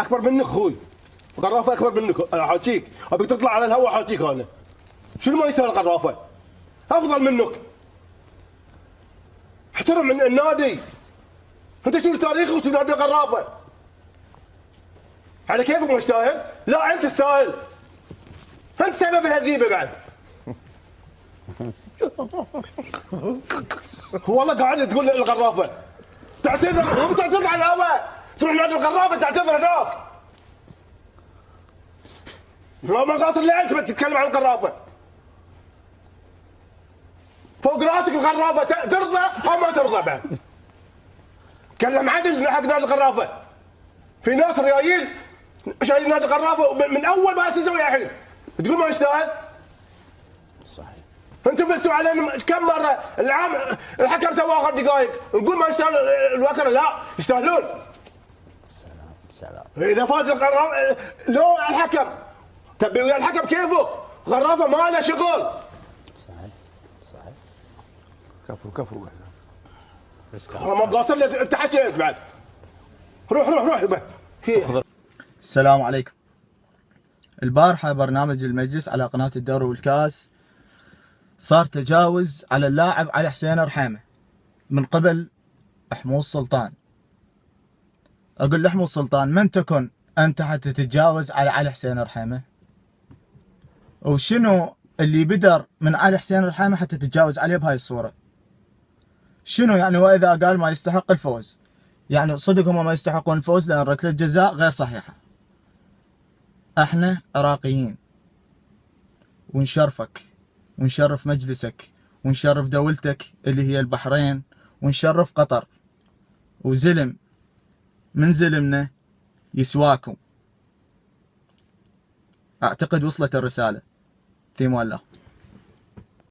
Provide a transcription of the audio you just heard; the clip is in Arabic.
اكبر منك اخوي، غرافه اكبر منك احاكيك، ابيك تطلع على الهواء احاكيك انا. شنو ما يستاهل غرافه؟ افضل منك. احترم النادي. انت شنو تاريخك وشنو نادي غرافه؟ على كيفك ما يستاهل؟ لا انت تستاهل. انت سبب الهزيمه بعد. هو والله قاعد تقول الغرافه. تعتذر، مو تعتذر على الهواء، تروح نادي الغرافه تعتذر هناك. ما قاصر لي انت تتكلم عن الغرافه. فوق راسك الغرافه، ترضى او ما ترضى بعد. تكلم عدل حق نادي الغرافه. في ناس ريايل شايلين نادي الغرافه من اول ما اسسوا الى الحين. تقول ما يستاهل؟ صحيح. انتم فزتوا علينا كم مره؟ العام الحكم سوى 10 دقائق، نقول ما يستاهل الوكره؟ لا يستاهلون. سلام. اذا فاز الغرافه لو الحكم تبي ويا الحكم كيفه، غرافه ما له شغل. صحيح. كفو. والله ما قاصر لي انت حكيت بعد. روح السلام عليكم. البارحة برنامج المجلس على قناة الدوري والكاس صار تجاوز على اللاعب علي حسين رحيمة من قبل حمود سلطان. أقول لحمود سلطان من تكن أنت حتى تتجاوز على علي حسين رحيمة؟ وشنو اللي بدر من علي حسين رحيمة حتى تتجاوز عليه بهاي الصورة؟ شنو يعني؟ وإذا قال ما يستحق الفوز، يعني صدق هم ما يستحقون الفوز لأن ركلة جزاء غير صحيحة. احنا عراقيين ونشرفك ونشرف مجلسك ونشرف دولتك اللي هي البحرين ونشرف قطر، وزلم من زلمنا يسواكم. اعتقد وصلت الرسالة. في الله.